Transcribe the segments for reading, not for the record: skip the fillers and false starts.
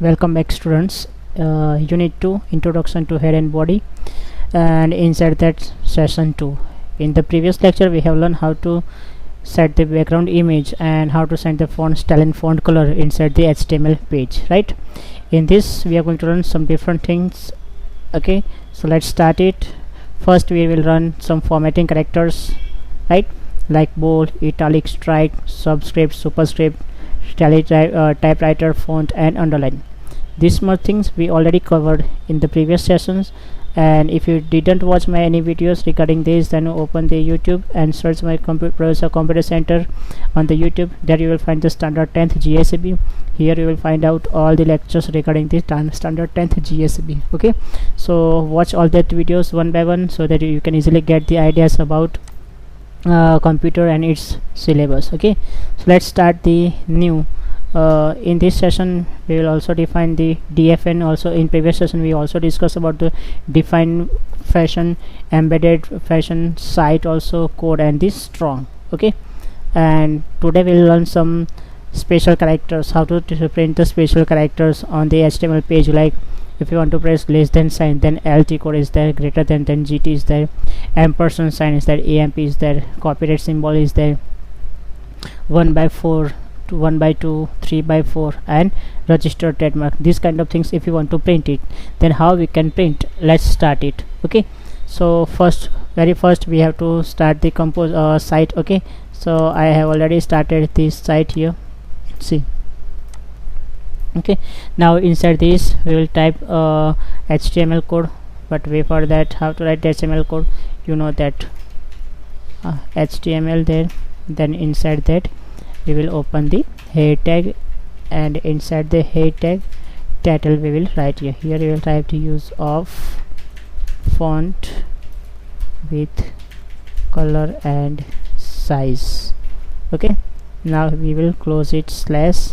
Welcome back, students. Unit 2, Introduction to Head and Body, and inside that session 2. In the previous lecture we have learned how to set the background image and how to set the font style and font color inside the HTML page, right? In this we are going to learn some different things. Okay, so let's start it. First we will run some formatting characters, right, like bold, italic, strike, subscript, superscript, typewriter, font, and underline. These much things we already covered in the previous sessions, and if you didn't watch my any videos regarding this, then open the YouTube and search my computer center on the YouTube. There you will find the standard 10th GSAB. Here you will find out all the lectures regarding the standard 10th GSAB. Okay, so watch all that videos one by one so that you can easily get the ideas about computer and its syllabus. Okay, so let's start the new. In this session we will also define the DFN. Also in previous session we also discussed about the define fashion, embedded fashion, site also, code, and this strong. Okay, and today we will learn some special characters, how to print the special characters on the HTML page. Like if you want to press less than sign, then LT code is there, greater than, then GT is there, ampersand sign is there, AMP is there, copyright symbol is there, 1 by 4, 1 by 2, 3 by 4, and registered trademark. These kind of things if you want to print it, then how we can print? Let's start it. Okay, so very first we have to start the compose site. Okay, so I have already started this site here, see. Okay, now inside this we will type HTML code, but before that, how to write the HTML code? You know that HTML there, then inside that we will open the head tag, and inside the head tag title we will write here. Here we will type the use of font with color and size. Okay, now we will close it slash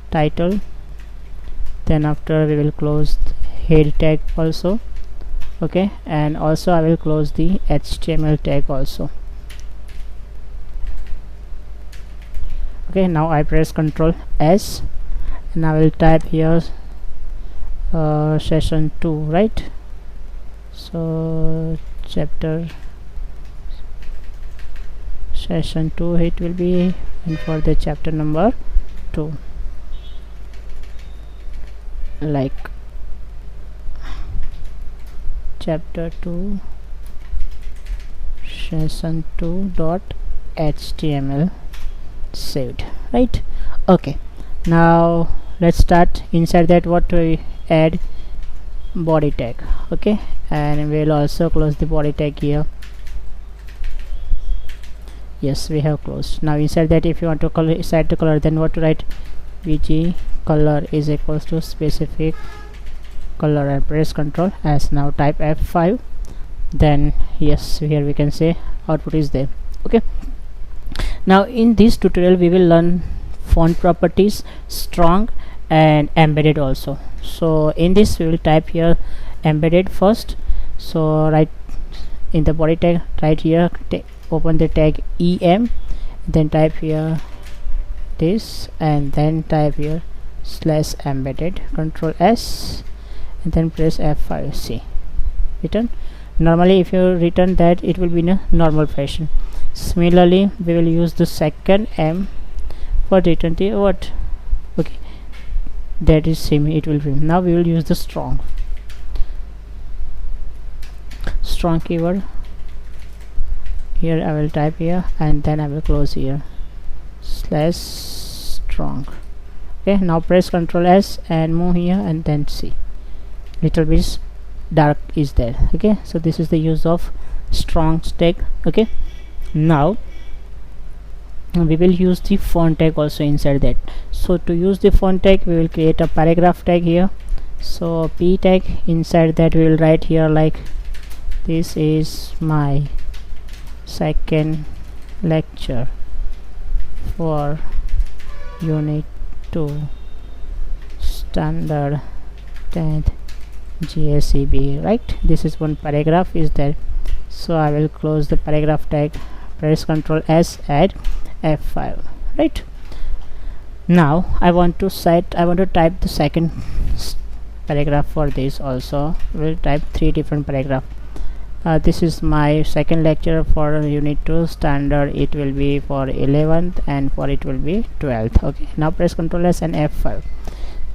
title, then after we will close head tag also. Okay, and also I will close the HTML tag also. Okay, now I press Ctrl S and I will type here session 2, right? So chapter session 2 it will be, and for the chapter number 2, like chapter 2 session 2 dot HTML saved, right? Okay, now let's start. Inside that, what we add? Body tag. Okay, and we'll also close the body tag here. Yes, we have closed. Now inside that, if you want to set the color, then what to write? bg color is equals to specific color, and press Ctrl S. Now type F5, then yes, here we can say output is there. Okay, now in this tutorial we will learn font properties, strong, and embedded also. So in this we will type here embedded first. So right in the body tag, right here, open the tag EM, then type here this, and then type here slash embedded, Ctrl S, and then press F5. See, return. Normally if you return that, it will be in a normal fashion. Similarly we will use the second M for return the what? Okay, that is same, it will be. Now we will use the strong keyword. Here I will type here, and then I will close here slash strong. Okay, now press Ctrl S and move here, and then see, little bit dark is there. Okay, so this is the use of strong tag. Okay, now we will use the font tag also inside that. So to use the font tag, we will create a paragraph tag here. So p tag, inside that we will write here like this is my second lecture for unit 2 standard 10th GSAB, right? This is one paragraph is there. So I will close the paragraph tag, press Ctrl S, add F5, right? Now I want to type the second paragraph. For this also we'll type 3 different paragraph. This is my second lecture for unit 2 standard. It will be for 11th and for it will be 12th. Okay, now press Ctrl S and F5.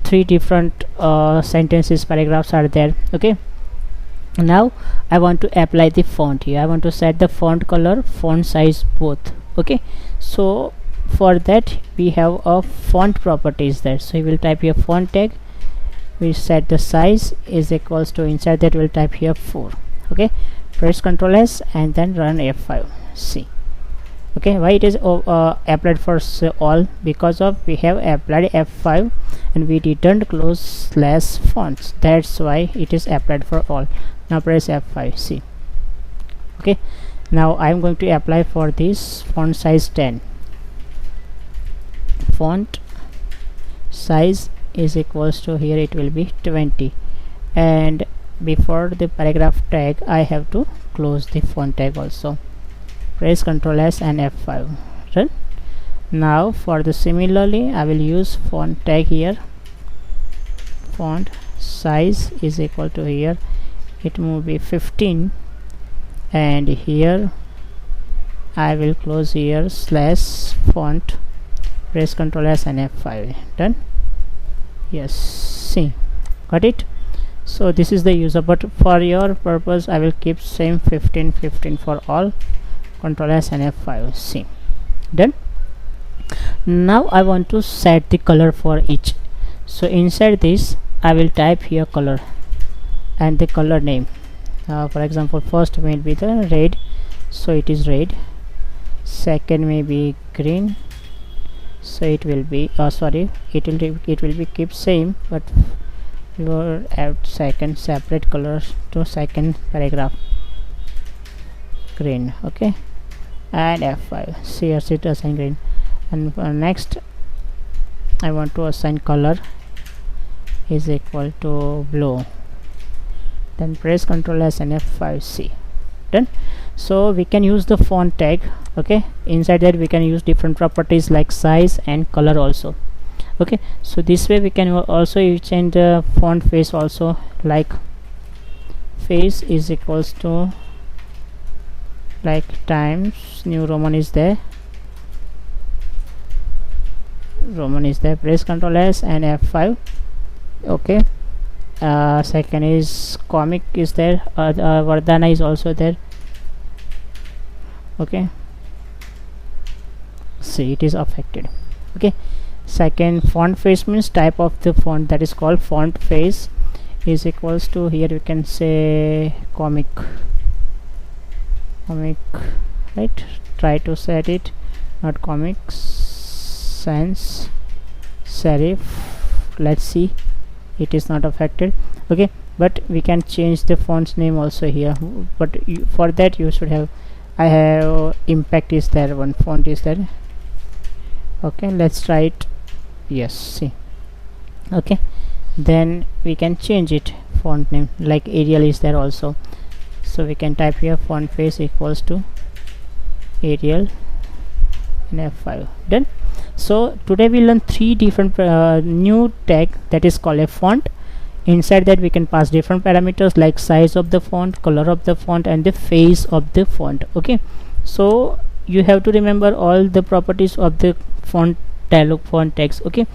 3 different sentences, paragraphs are there. Okay, now I want to apply the font here. I want to set the font color, font size, both. Okay, so for that we have a font properties there. So we will type here font tag, we set the size is equals to, inside that we'll type here 4. Okay, press Ctrl S and then run F5. See, okay, why it is applied for all? Because of we have applied F5 and we didn't close slash fonts, that's why it is applied for all. Now press F5. See, okay, now I'm going to apply for this font size 10. Font size is equals to, here it will be 20, and before the paragraph tag I have to close the font tag also. Press Ctrl S and F5. Run. Now for the similarly I will use font tag here. Font size is equal to, here it will be 15, and here I will close here slash font. Press Ctrl S and F5. Done. Yes, see, got it. So this is the user, but for your purpose I will keep same 15 for all. Ctrl S and F5. See, done. Now I want to set the color for each. So inside this I will type here color and the color name. For example, first may be the red, so it is red. Second may be green, so it will be it will be keep same, but we will add second separate colors to second paragraph, green. Okay, and F5. See, here it assign green. And next I want to assign color is equal to blue. Then press Ctrl S and F5. C. Done. So we can use the font tag. Okay, inside that we can use different properties like size and color also. Okay, so this way we can also change the font face also, like face is equals to like Times New Roman is there. Press Ctrl S and F5. Okay, second is comic is there. Vardhana is also there. Okay, see, it is affected. Okay, second font face means type of the font, that is called font face is equals to, here you can say comic, right? Try to set it, not comic sans serif. Let's see, it is not affected. Okay, but we can change the font's name also here, but for that you should have, I have impact is there, one font is there. Okay, let's try it. Yes, see. Okay, then we can change it font name, like Arial is there also, so we can type here font face equals to Arial and F5. Done. So today we learn 3 different new tag, that is called a font. Inside that we can pass different parameters like size of the font, color of the font, and the face of the font. Okay, so you have to remember all the properties of the font dialog font text. Okay,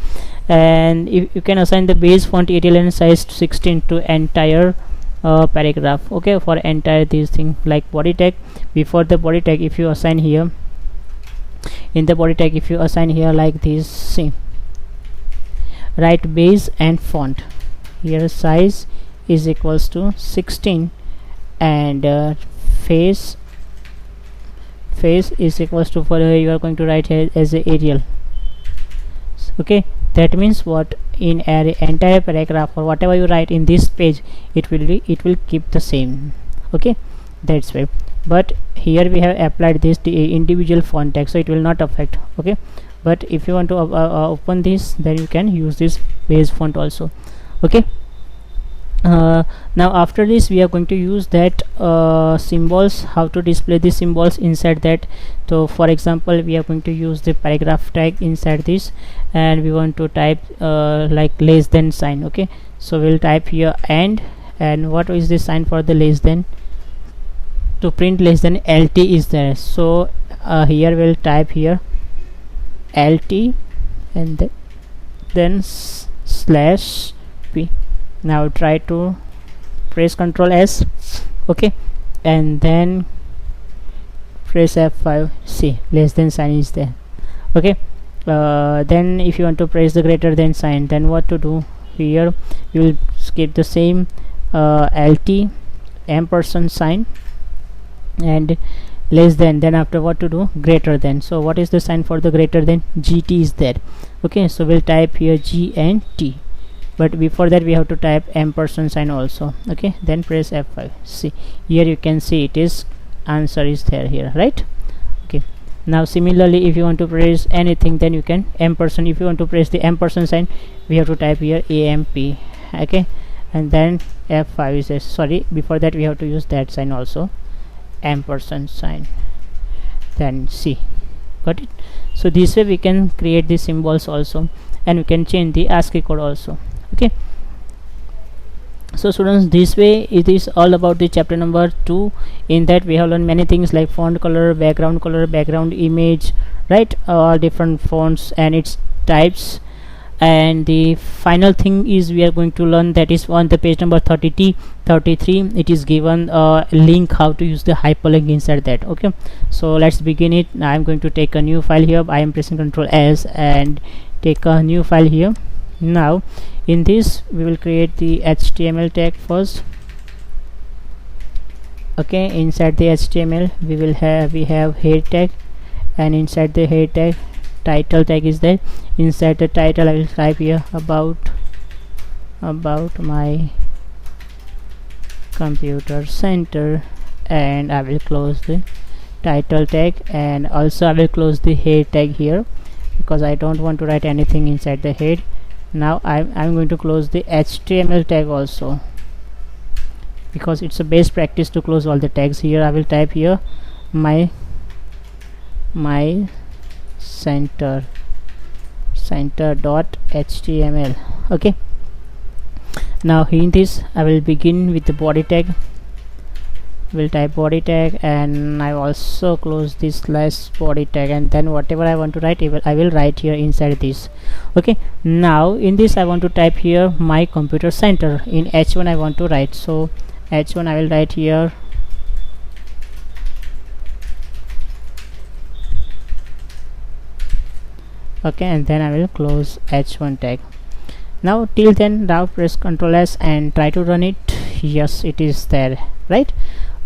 and you can assign the base font Arial and size 16 to entire paragraph. Okay, for entire these thing, like body tag. Before the body tag, if you assign here in the body tag, if you assign here like this, see, write base and font, here size is equals to 16, and face is equals to, for you are going to write here as a Arial. Okay, that means what, in entire paragraph or whatever you write in this page, it will keep the same. Okay, that's why. But here we have applied this individual font tag, so it will not affect. Okay, but if you want to open this, then you can use this base font also. Okay, now after this we are going to use that symbols, how to display the symbols inside that. So for example, we are going to use the paragraph tag inside this, and we want to type like less than sign. Okay, so we'll type here and what is the sign for the less than? To print less than, LT is there. So here we'll type here LT and then slash p. Now try to press Ctrl S. Okay, and then press F5. See, less than sign is there. Okay, then if you want to press the greater than sign, then what to do? Here you will skip the same LT ampersand sign and less than, then after what to do? Greater than. So what is the sign for the greater than? GT is there. Okay, so we'll type here G and T, but before that we have to type ampersand sign also. Okay, then press F5. See, here you can see it is answer is there here, right? Okay, now similarly if you want to press anything, then you can ampersand. If you want to press the ampersand sign, we have to type here AMP. Okay, and then F5 is there. Sorry, before that we have to use that sign also, ampersand sign, then C. Got it? So this way we can create the symbols also, and we can change the ASCII code also. Okay, so students, this way it is all about the chapter number 2. In that we have learned many things like font color, background image, right? All different fonts and its types. And the final thing is we are going to learn, that is on the page number 33, it is given a link how to use the hyperlink inside that. Okay, so let's begin it. Now I'm going to take a new file here. I am pressing Ctrl S and take a new file here. Now in this we will create the HTML tag first. Okay, inside the HTML we have head tag, and inside the head tag title tag is there. Inside the title I will type here about my computer center, and I will close the title tag, and also I will close the head tag here because I don't want to write anything inside the head. Now I'm going to close the HTML tag also, because it's a best practice to close all the tags. Here I will type here my center.html. okay, now in this I will begin with the body tag. We'll type body tag, and I also close this slash body tag, and then whatever I want to write I will write here inside this. Okay, now in this I want to type here my computer center. In H1 I want to write, so H1 I will write here okay, and then I will close H1 tag. Now till then, now press Ctrl S and try to run it. Yes, it is there, right?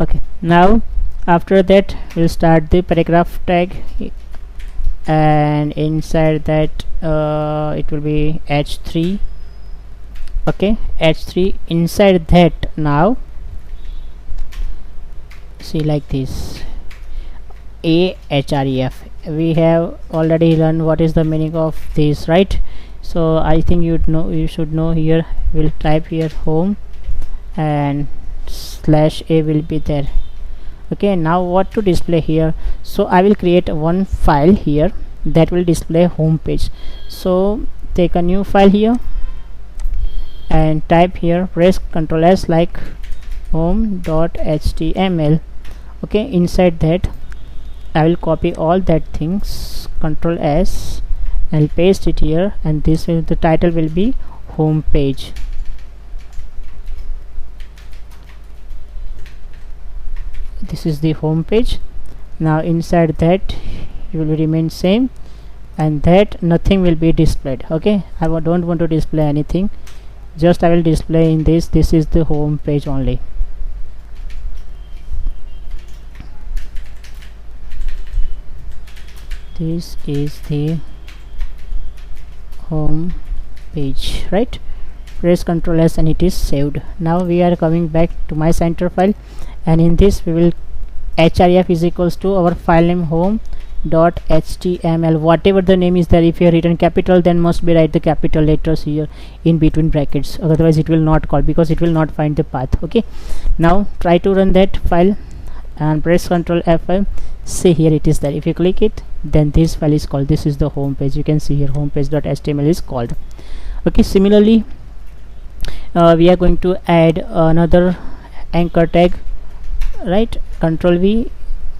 Okay, now after that we'll start the paragraph tag, and inside that it will be H3. okay, H3. Inside that, now see like this, AHREF. we have already learned what is the meaning of this, right? So I think you should know. Here we'll type here home, and /a will be there. Okay, now what to display here? So I will create one file here that will display home page. So take a new file here and type here, press Ctrl S like home.html. okay, inside that I will copy all that things, Ctrl S, and paste it here, and this will, the title will be home page. This is the home page. Now inside that it will remain same, and that nothing will be displayed. okay, I don't want to display anything, just I will display in this is the home page only. This is the home page, right? Press Ctrl S and it is saved. Now we are coming back to my center file, and in this we will href is equals to our file name home dot html. Whatever the name is there, if you have written capital, then must be write the capital letters here in between brackets, otherwise it will not call, because it will not find the path. Okay, now try to run that file and press Ctrl F5. See, here it is there. If you click it, then this file is called, this is the home page. You can see here homepage.html is called. Okay, similarly we are going to add another anchor tag, right? Ctrl V,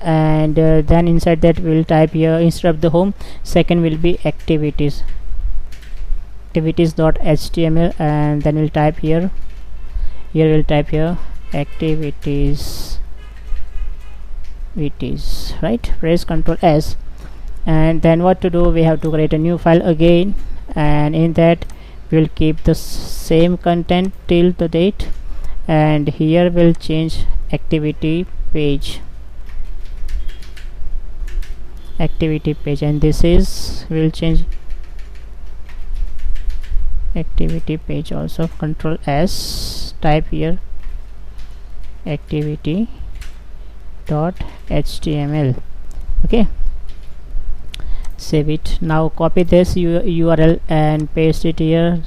and then inside that we will type here, instead of the home, second will be activities, activities.html, and then we'll type here we'll type here activities, right? Press Ctrl S, and then what to do, we have to create a new file again, and in that we'll keep the same content till the date, and here we'll change activity page, and this is, we'll change activity page also. Ctrl S, type here activity.html. okay, save it. Now copy this URL and paste it here,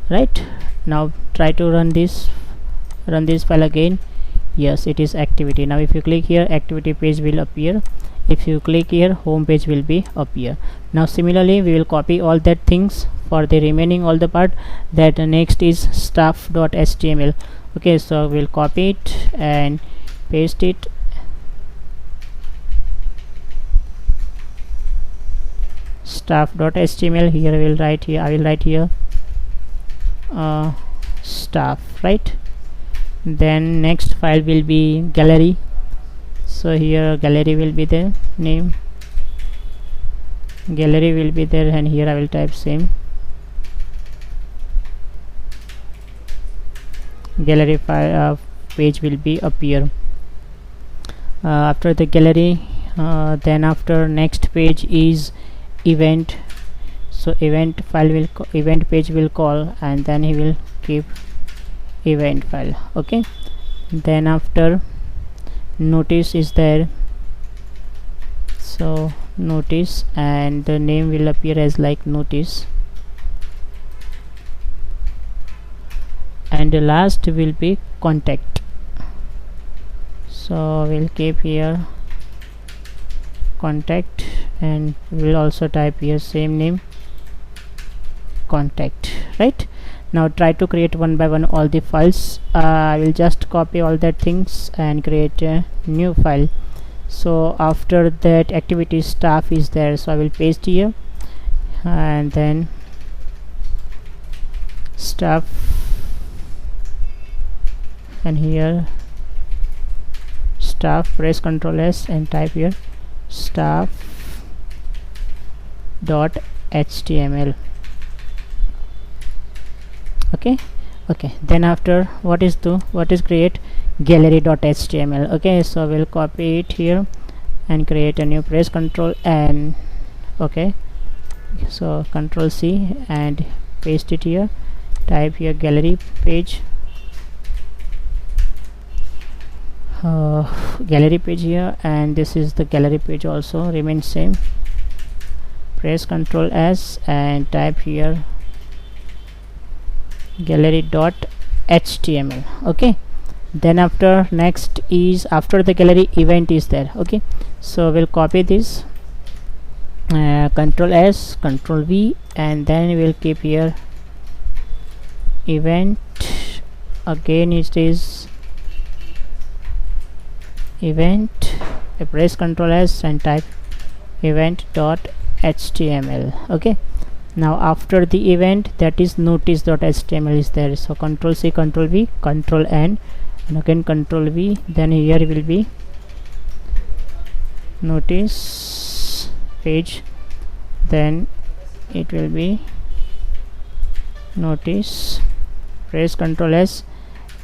right? Now try to run this file again. Yes, it is activity. Now if you click here, activity page will appear. If you click here, home page will be appear. Now similarly we will copy all that things for the remaining all the part. That next is stuff.html. okay, so we'll copy it and paste it, stuff.html. here I will write here stuff, right? Then next file will be gallery, so here gallery will be the name, gallery will be there, and here I will type same gallery file, page will be appear. After the gallery, then after next page is event, so event file will event page will call, and then he will keep event file. okay, then after notice is there, so notice, and the name will appear as like notice, and the last will be contact, so we'll keep here contact, and we'll also type here same name, contact, right? Now try to create one by one all the files. I will just copy all that things and create a new file. So after that activity staff is there, so I will paste here, and then staff, and here staff, press Ctrl S and type here staff.html. okay, then after what is create gallery.html. okay, so we'll copy it here and create a new, press Ctrl N. okay, so Ctrl C and paste it here, type here gallery page, gallery page here, and this is the gallery page also remains same. Press Ctrl S and type here gallery.html. okay, then after next is, after the gallery event is there. okay, so we'll copy this, Ctrl S, Ctrl V, and then we'll keep here event, again it is event, press Ctrl S and type event.html. okay, now after the event, that is notice.html is there, so Ctrl C, Ctrl V, Ctrl N, and again Ctrl V, then here will be notice page, then it will be notice, press Ctrl S,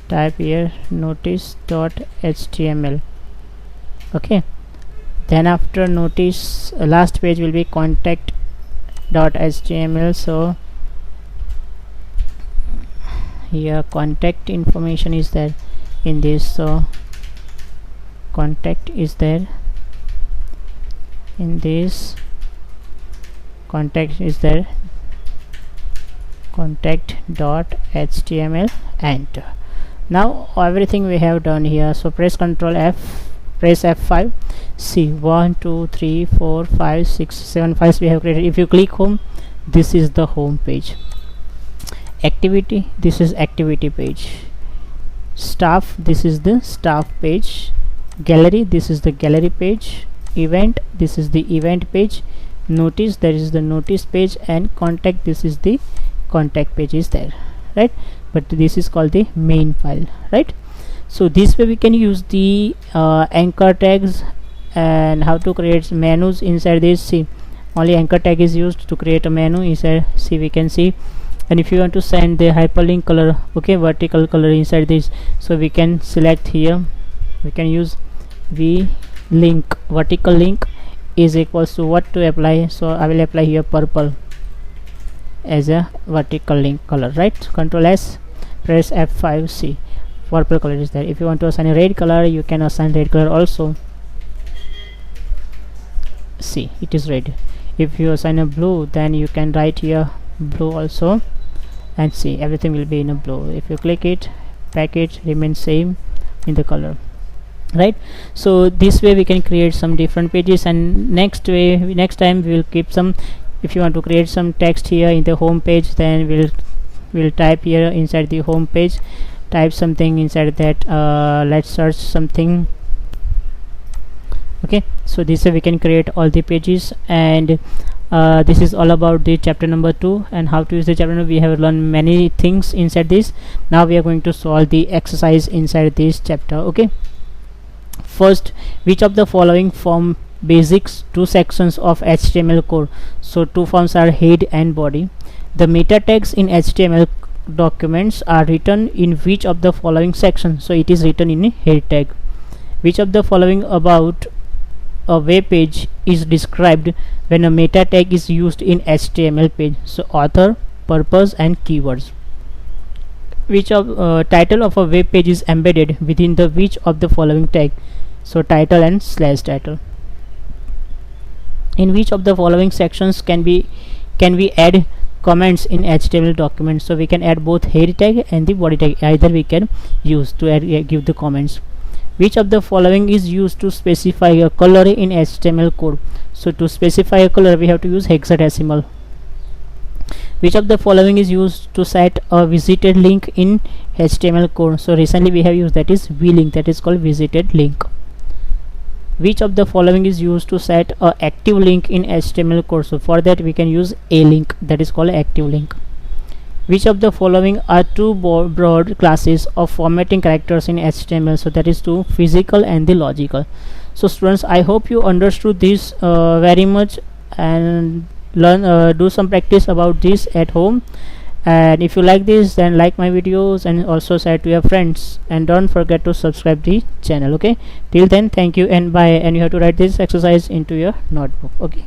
type here notice.html. okay, then after notice, last page will be contact.html, so here contact information is there in this, so contact is there in this contact is there, contact.html, enter. Now everything we have done here. So press Ctrl F, press F5. See, 1 2 3 4 5 6 7 files we have created. If you click home, this is the home page. Activity, this is activity page. Staff, this is the staff page. Gallery, this is the gallery page. Event, this is the event page. Notice, there is the notice page. And contact, this is the contact page is there, right? But this is called the main file, right? So this way we can use the anchor tags. And how to create menus inside this. See, only anchor tag is used to create a menu inside. See, we can see. And if you want to send the hyperlink color, okay, vertical color inside this, so we can select here, we can use v link, vertical link is equals to what to apply. So I will apply here purple as a vertical link color, right? Ctrl S, press F5. See, purple color is there. If you want to assign a red color, you can assign red color also. See, it is red. If you assign a blue, then you can write here blue also, and see, everything will be in a blue. If you click it, package remains same in the color, right? So this way we can create some different pages. And next time we will keep some, if you want to create some text here in the home page, then we'll type here inside the home page, type something inside that. Let's search something. Okay, so this way we can create all the pages. And this is all about the chapter number 2 and how to use the chapter. We have learned many things inside this. Now we are going to solve the exercise inside this chapter. Okay, first, which of the following form basics two sections of HTML code? So two forms are head and body. The meta tags in HTML documents are written in which of the following sections? So it is written in a head tag. Which of the following about a web page is described when a meta tag is used in HTML page? So author, purpose, and keywords. Which of title of a web page is embedded within the which of the following tag? So title and slash title. In which of the following sections can we add comments in HTML documents? So we can add both head tag and the body tag. Either we can use to add, give the comments. Which of the following is used to specify a color in HTML code? So to specify a color, we have to use hexadecimal. Which of the following is used to set a visited link in HTML code? So recently we have used, that is v-link, that is called visited link. Which of the following is used to set a active link in HTML code? So for that we can use a link, that is called active link. Which of the following are two broad classes of formatting characters in HTML? So that is two, physical and the logical. So students, I hope you understood this very much, and learn do some practice about this at home. And if you like this, then like my videos and also share to your friends, and don't forget to subscribe the channel. Okay, till then, thank you and bye. And you have to write this exercise into your notebook. Okay.